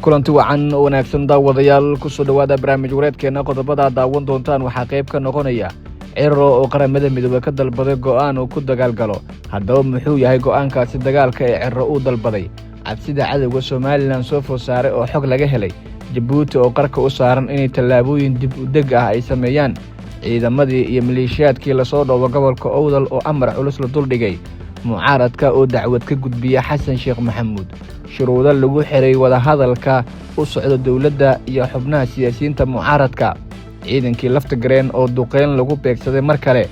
kulanti wacan oo wanaagsan daawadayaal ku soo dhawaada barnaamij wareedkeena qodobada daawan doontaan waxaa qayb ka noqonaya Ciro oo qaramada midoobay ka dalbaday go'aan uu ku dagaalgalo haddaba muxuu yahay go'aankaasi dagaalka ee Ciro uu dalbaday cabsida cadawga Soomaaliland soo foosaaray oo xog laga helay Djibouti oo qarka u saaran inay tallaabooyin dib u deg ah ay sameeyaan ciidamadii iyo maleeshiyaadkii la soo dhoobo gobolka Owdal oo amar culus la dul dhigay mucaaradka oo dacwad ka gudbiya Xasan Sheekh Maxamuud shuruudo lagu xiray wada hadalka u socda dawladda iyo xubnaha siyaasiyiinta mucaaradka ciidankii lafta gareen oo duqeyn lagu beegsaday mar kale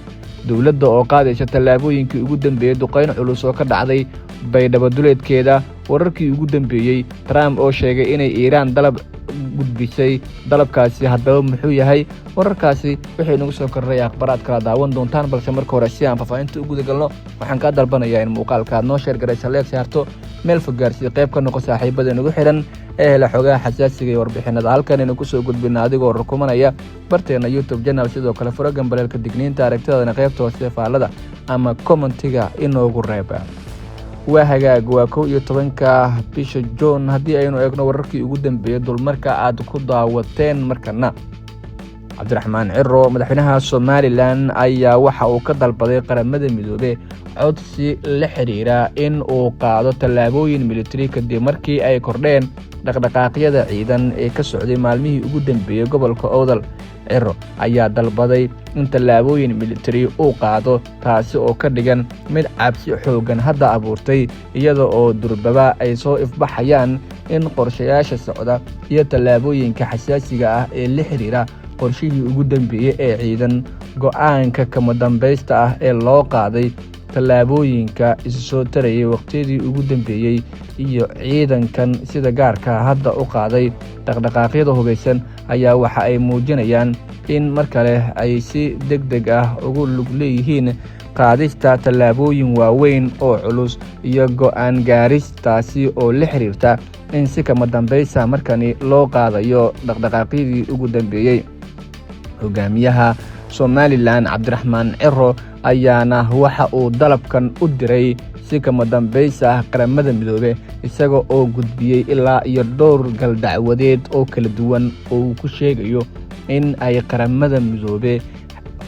dawladda oo qaadaysa tallaabooyinkii ugu dambeeyay duqeyn culus oo ka dhacday baydhabo duleedkeeda wararkii ugu dambeeyay Trump oo sheegay inay Iiraan dalab gudbisay dalabkaasi haddaba muxuu yahay wararkaasi waxay nagu soo kordhay akhbaraad kala daawan doontaan balse marka hore si aan faafahinta u guda galno waxaan ka dalbanayaa in muuqaalka aad noo sheer garaysa leeg saarto meel fog gaarsiin qayb ka noqo saaxiibada nagu xiran ee hela xogaha xasaasiga iyo warbixinada halkan inuu ku soo gudbina adigoo rukumanaya barteena YouTube channel sidoo kale furagan baleelka digniinta aragtidana qaybta hoose faalada ama commentiga inoogu reeba waa hagaag waa 11 bisha June haddii aynu eegno wararkii ugu dambeeyay dulmarka aad ku daawateen markana Cabdiraxmaan Ciro madaxweynaha Soomaaliland ayaa waxa uu ka dalbaday qaramada midoobay codsi la xiriira in uu qaado tallaabooyin militari kadib markii ay kordheen dhaqdhaqaaqyada ciidan ee ka socday maalmihii ugu dambeeyay gobolka Owdal Ciro ayaa dalbaday in tallaabooyin militari uu qaado taasi oo ka dhigan mid cabsi xoogan hadda abuurtay iyada oo durbaba ay soo ifbaxayaan in qorshayaasha socda iyo tallaabooyinka xasaasiga ah ee la xiriira qorshihii ugu dambeeyay ee ciidan go'aanka kama dambaysta ah ee loo qaaday tallaabooyinka isu soo tarayay waqtiyadii ugu dambeeyay iyo ciidankan sida gaarka hadda u qaaday dhaqdhaqaaqyada hubeysan ayaa waxa ay muujinayaan in mar kale ay si degdeg ah ugu lug leeyihiin qaadista tallaabooyin waaweyn oo culus iyo go'aan gaaristaasi oo la xiriirta in si kama dambaysa markani loo qaadayo dhaqdhaqaaqyadii ugu dambeeyay hogaamiyaha Soomaaliland Cabdiraxmaan Ciro ayaana waxa uu dalabkan u diray si kama dambaysa qaramada midoobay isaga oo gudbiyay ilaa iyo dhowr gal dacwadeed oo kala duwan oo ku sheegayo in ay qaramada midoobay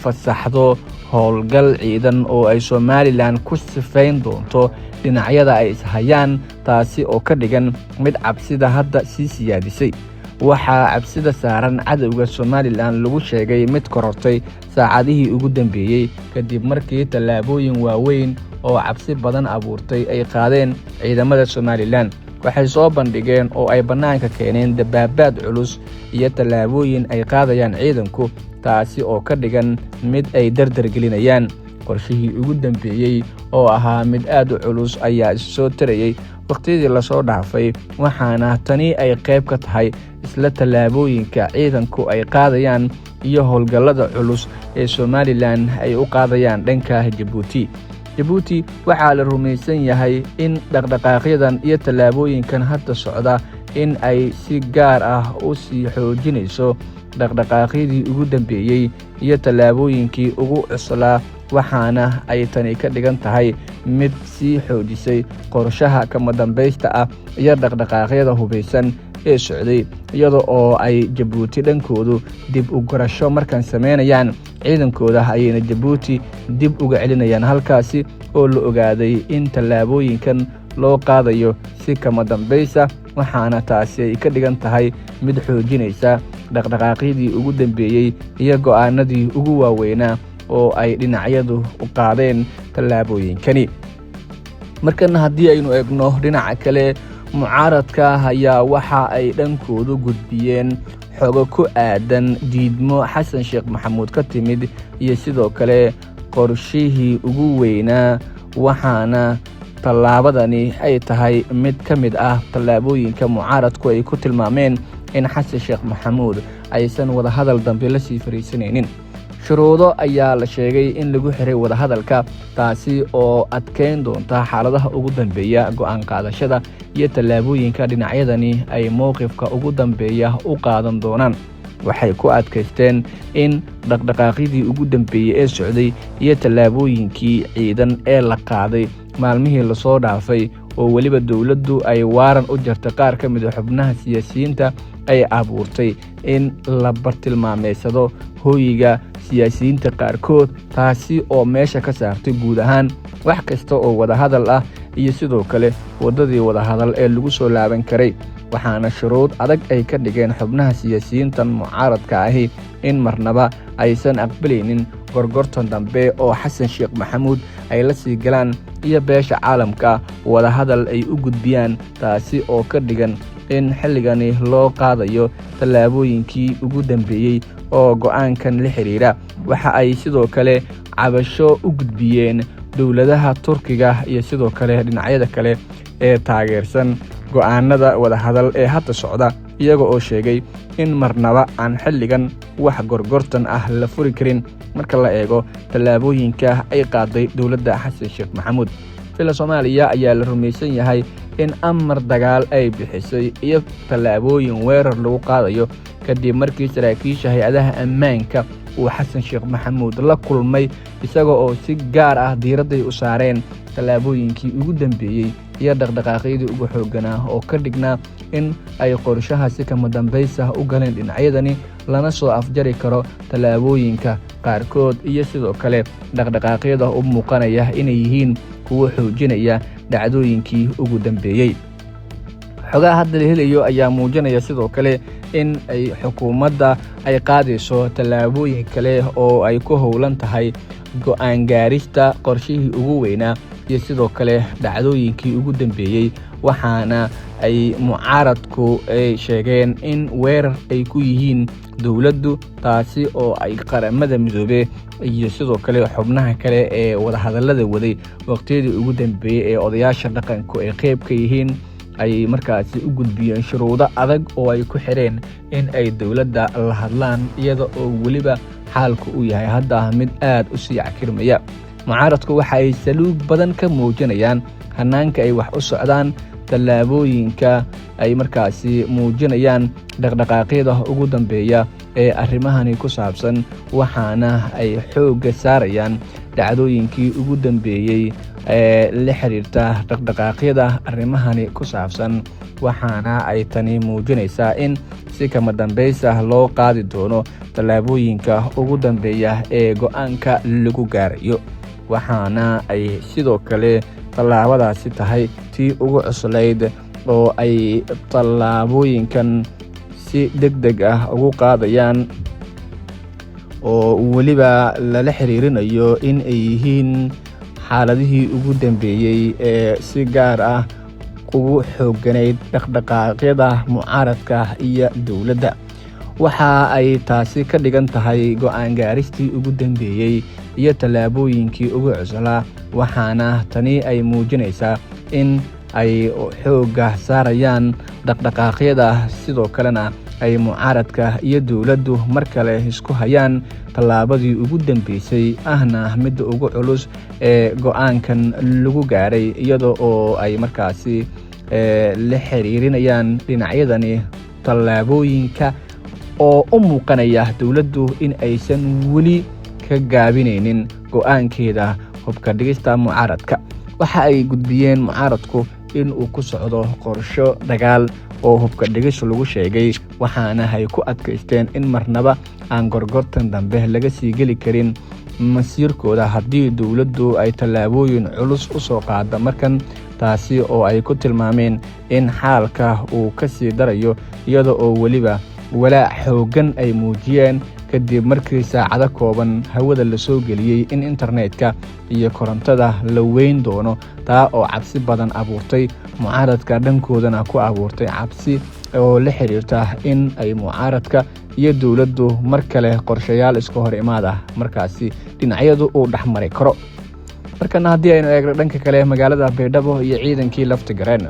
fasaxdo howlgal ciidan oo ay Soomaaliland ku sifayn doonto dhinacyada ay ishayaan taasi oo ka dhigan mid cabsida hadda si siyaadisay waxaa cabsida saaran cadawga Soomaaliland lagu sheegay mid korortay saacadihii ugu dambeeyay kadib markii tallaabooyin waaweyn oo cabsi badan abuurtay ay qaadeen ciidamada Soomaaliland waxay soo bandhigeen oo ay banaanka keeneen dabaabaad culus iyo tallaabooyin ay qaadayaan ciidanku taasi oo ka dhigan mid ay dardar gelinayaan qorshihii ugu dambeeyay oo ahaa mid aad u culus ayaa soo tarayay waqtiyadii la soo dhaafay waxaana tani ay qayb ka tahay isla tallaabooyinka ciidanku ay qaadayaan iyo howlgallada culus ee Soomaaliland ay u qaadayaan dhanka Djibouti waxaa la rumaysan yahay in dhaqdhaqaaqyadan iyo tallaabooyinkan hadda socda in ay si gaar ah u sii xoojinayso dhaqdhaqaaqyadii ugu dambeeyay iyo tallaabooyinkii ugu cuslaa waxaana ay tani ka dhigan tahay mid sii xoojisay qorshaha kama dambaysta ah iyo dhaqdhaqaaqyada hubeysan ee socday iyada oo ay Djibouti dhankoodu dib u garasho markan sameynayaan ciidankooda ayayna Djibouti dib uga celinayaan halkaasi oo la ogaaday in tallaabooyinkan loo qaadayo si kama dambaysa waxaana taasi ay ka dhigan tahay mid xoojinaysa dhaqdhaqaaqyadii ugu dambeeyay iyo go'aanadii ugu waaweynaa oo ay dhinacyadu u qaadeen tallaabooyinkani markan haddii aynu eegno dhinaca kale mucaaradka ayaa waxa ay dhankoodu gudbiyeen xogo ku aadan diidmo Xasan Sheekh Maxamuud ka timid iyo sidoo kale qorshihii ugu weynaa waxaana tallaabadani ay tahay mid ka mid ah tallaabooyinka mucaaradku ay ku tilmaameen in Xasan Sheekh Maxamuud aysan wada hadal dambe la sii fariisanaynin shuruudo ayaa la sheegay in lagu xiray wada hadalka taasi oo adkeyn doonta xaaladaha ugu dambeeya go'aan qaadashada iyo tallaabooyinka dhinacyadani ay mowqifka ugu dambeeya u qaadan doonaan waxay ku adkaysteen in dhaqdhaqaaqyadii ugu dambeeyay ee socday iyo tallaabooyinkii ciidan ee la qaaday maalmihii la soo dhaafay oo weliba dowladdu ay waaran u jartay qaar ka mid ah xubnaha siyaasiyiinta ay abuurtay in la bartilmaameysado hooyiga siyaasiyiinta qaarkood, taasi oo meesha ka saartay guud ahaan wax kasta oo wadahadal ah iyo sidoo kale wadadii wadahadal ee lagu soo laaban karay. waxaana shuruud adag ay ka dhigeen xubnaha siyaasiyiintan mucaaradka ahi in marnaba aysan aqbalaynin gorgortan dambe oo xasan sheekh maxamuud ay la sii galaan iyo beesha caalamka wadahadal ay u gudbiyaan, taasi oo ka dhigan in xilligani loo qaadayo tallaabooyinkii ugu dambeeyey oo go'aankan la xiriira. waxa ay sidoo kale cabasho u gudbiyeen dowladaha Turkiga iyo sidoo kale dhinacyada kale ee taageersan go'aanada wadahadal ee hadda socda, iyaga oo sheegay in marnaba aan xilligan wax gorgortan ah la furi karin marka la eego tallaabooyinka ay qaaday dowladda xasan sheekh maxamuud. fila Soomaaliya ayaa la rumaysan yahay in amar dagaal ay bixisay iyo tallaabooyin weerar lagu qaadayo kadib markii saraakiisha hay'adaha ammaanka uu xasan sheekh maxamuud la kulmay, isaga oo si gaar ah diiradda u saareen tallaabooyinkii ugu dambeeyey iyo dhaqdhaqaaqyadii ugu xoogganaa oo ka dhignaa in ay qorshahaasi kama dambaysa u galeen dhinacyadani, lana soo afjari karo tallaabooyinka qaarkood iyo sidoo kale dhaqdhaqaaqyada u muuqanaya inay yihiin kuwa xoojinaya dhacdooyinkii ugu dambeeyey. xogaha hadda la helayo ayaa muujinaya sidoo kale in ay xukuumadda ay qaadayso tallaabooyin kale oo ay ku howlan tahay go'aan gaarista qorshihii ugu weynaa iyo sidoo kale dhacdooyinkii ugu dambeeyey, waxaana ay mucaaradku ay sheegeen in weerar ay ku yihiin dowladdu, taasi oo ay qaramada midoobay iyo sidoo kale xubnaha kale ee wadahadallada waday waqtiyadii ugu dambeeyey ee odayaasha dhaqanku ay qayb ka yihiin ay markaasi u gudbiyeen shuruudo adag oo ay ku xireen in ay dowladda la hadlaan, iyada oo weliba xaalku uu yahay hadda mid aad u sii cakirmaya. mucaaradku waxa ay saluug badan ka muujinayaan hanaanka ay wax u socdaan, tallaabooyinka ay markaasi muujinayaan dhaqdhaqaaqyada ugu dambeeya ee arrimahani ku saabsan, waxaana ay xoogga saarayaan dhacdooyinkii ugu dambeeyey ee la xiriirta dhaqdhaqaaqyada arrimahani ku saabsan, waxaana ay tani muujinaysaa in si kama dambaysa loo qaadi doono tallaabooyinka ugu dambeeya ee go'aanka lagu gaarayo. waxaana ay sidoo kale tallaabadaasi tahay tii ugu cuslayd oo ay tallaabooyinkan si degdeg ah ugu qaadayaan, oo weliba lala xiriirinayo in ay yihiin xaaladihii ugu dambeeyey ee si gaar ah ugu xoogganayd dhaqdhaqaaqyada mucaaradka iyo dowladda. waxa ay taasi ka dhigan tahay go'aan gaaristii ugu dambeeyey iyo tallaabooyinkii ugu cuslaa, waxaana tani ay muujinaysaa in ay xoogga saarayaan dhaqdhaqaaqyada, sidoo kalena ay mucaaradka iyo dowladdu mar kale isku hayaan tallaabadii ugu dambeysay ahna midda ugu culus ee go'aankan lagu gaaray, iyada oo ay markaasi la xiriirinayaan dhinacyadani tallaabooyinka oo u muuqanaya dowladdu in aysan weli ka gaabinaynin go'aankeeda hubka dhigista mucaaradka. waxa ay gudbiyeen mucaaradku in uu ku socdo qorsho dagaal oo hubka dhigis lagu sheegay, waxaana ay ku adkaysteen in marnaba aan gorgortan dambe laga sii geli karin masiirkooda haddii dowladdu ay tallaabooyin culus u soo qaada markan, taasi oo ay ku tilmaameen in xaalka uu ka sii darayo, iyada oo weliba walaac xooggan ay muujiyeen kadib markii saacado kooban hawada la soo geliyey in internetka iyo korontada la weyn doono, taa oo cabsi badan abuurtay mucaaradka dhankoodana ku abuurtay cabsi oo la xiriirta in ay mucaaradka iyo dowladdu mar kale qorshayaal iska hor imaad ah markaasi dhinacyadu uu dhexmari karo. markana haddii aynu eegno dhanka kale magaalada Baydhabo iyo ciidankii Laftigareen,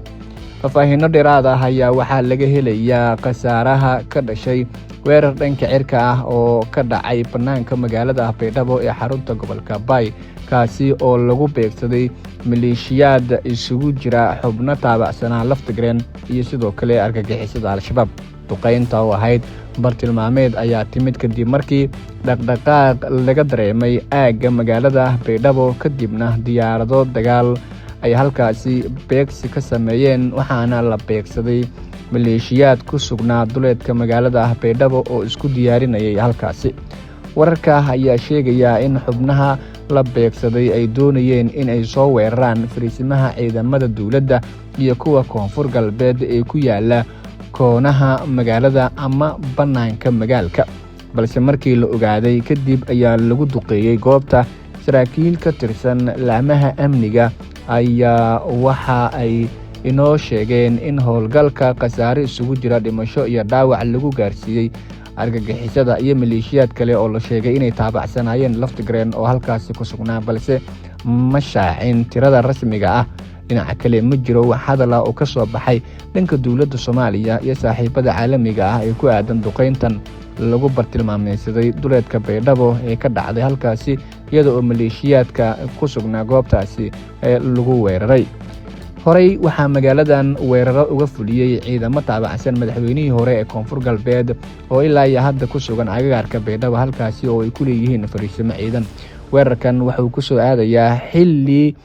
faahfaahinno dheeraad ah ayaa waxaa laga helayaa khasaaraha ka dhashay weerar dhanka cirka ah oo ka dhacay bannaanka magaalada Baydhabo ee xarunta gobolka Bay, kaasi oo lagu beegsaday maleeshiyaad isugu jira xubno taabacsanaa Laftigareen iyo sidoo kale argagixisada Al-Shabaab. duqeynta oo ahayd bartilmaameed ayaa timid kadib markii dhaqdhaqaaq laga dareemay aagga magaalada Baydhabo, kadibna diyaarado dagaal ay halkaasi beegsi ka sameeyeen, waxaana la beegsaday maleeshiyaad ku sugnaa duleedka magaalada Baydhabo oo isku diyaarinayay halkaasi. Wararka ayaa sheegaya in xubnaha la beegsaday ay doonayeen in ay soo weeraraan fariisimaha ciidamada dawladda iyo kuwa koonfur galbeed ee ku yaala koonaha magaalada ama banaanka magaalka, balse markii la ogaaday kadib ayaa lagu duqeeyay goobta. Saraakiil ka tirsan laamaha amniga ayaa waxa ay inoo sheegeen in howlgalka khasaare isugu jira dhimasho iyo dhaawac lagu gaarsiiyey argagixisada iyo maleeshiyaad kale oo la sheegay inay taabacsanayeen Laftigreen oo halkaasi ku sugnaa, balse ma shaacin tirada rasmiga ah. Dhinaca kale ma jiro wax hadal ah oo ka soo baxay dhanka dawladda Soomaaliya iyo saaxiibada caalamiga ah ee ku aadan duqeyntan lagu bartilmaameedsaday duleedka Baydhabo ee ka dhacday halkaasi, iyada oo maleeshiyaadka ku sugnaa goobtaasi lagu weeraray. Horey waxaa magaaladan weeraro uga fuliyey ciidamo taabacsan madaxweynihii hore ee koonfur galbeed oo ilaa iyo hadda ku sugan agagaarka Baydhabo, halkaasi oo ay ku leeyihiin fariisimo ciidan. Weerarkan wuxuu ku soo aadayaa xilli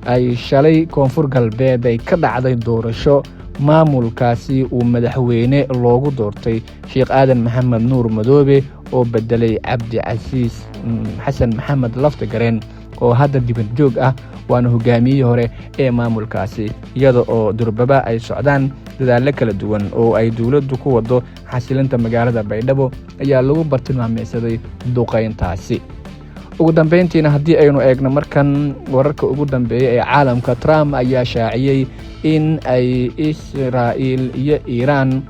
ay shalay koonfur galbeed ay ka dhacday doorasho maamulkaasi uu madaxweyne loogu doortay Sheekh Aadan Maxamed Nuur Madoobe oo bedelay Cabdicasiis Xasan Maxamed Laftigreen oo hadda dibad joog ah, waana hogaamiyihii hore ee maamulkaasi, iyada oo durbaba ay socdaan dadaallo kala duwan oo ay dawladdu ku wado xasilinta magaalada Baydhabo ayaa lagu bartilmaameedsaday duqeyntaasi. Ugu dambeyntiina haddii aynu eegno markan wararka ugu dambeeyay ee caalamka, Trump ayaa shaaciyey in ay Israa'iil iyo Iiraan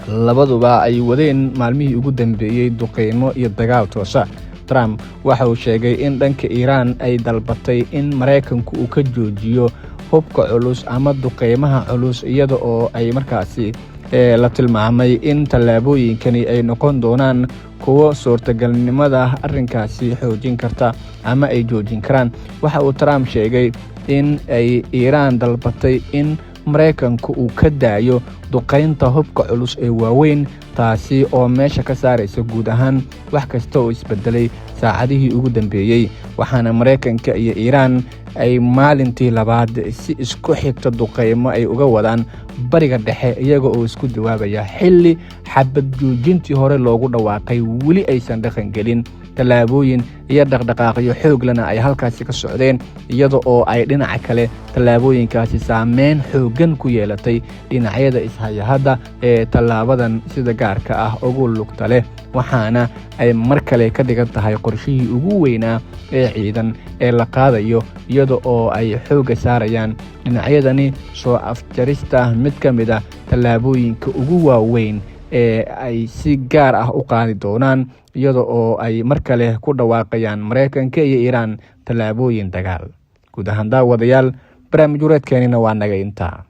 labaduba ay wadeen maalmihii ugu dambeeyey duqeymo iyo dagaal toosa. Trump waxa uu sheegay in dhanka Iiraan ay dalbatay in Mareykanku uu ka joojiyo hubka culus ama duqeymaha culus, iyada oo ay markaasi la tilmaamay in tallaabooyinkani ay noqon doonaan kuwo suurtagalnimada arrinkaasi xoojin karta ama ay joojin karaan. Waxa uu Trump sheegay in ay Iiraan dalbatay in Mareykanku uu ka daayo duqeynta hubka culus ee waaweyn, taasi oo meesha ka saaraysa guud ahaan wax kasta oo isbedelay saacadihii ugu dambeeyey. Waxaana Mareykanka iyo Iiraan ay maalintii labaad si isku xigta duqeymo ay uga wadaan bariga dhexe, iyaga oo isku jawaabaya xilli xabad joojintii hore loogu dhawaaqay weli aysan dhaqan gelin. Tallaabooyin iyo dhaqdhaqaaqyo xoog lana ay halkaasi ka socdeen, iyada oo ay dhinaca kale tallaabooyinkaasi saameyn xooggan ku yeelatay dhinacyada ishayahada ee tallaabadan sida gaarka ah ugu lugta leh, waxaana ay mar kale ka dhigan tahay qorshihii ugu weynaa ee ciidan ee la qaadayo, iyada oo ay xoogga saarayaan dhinacyadani soo afjarista mid ka mid ah tallaabooyinka ugu waaweyn ee ay si gaar ah u qaadi doonaan, iyada oo ay mar kale ku dhawaaqayaan Mareykanka iyo Iiraan tallaabooyin dagaal. Guud ahaan daawadayaal, barnaamij wareedkeenina waa naga intaa.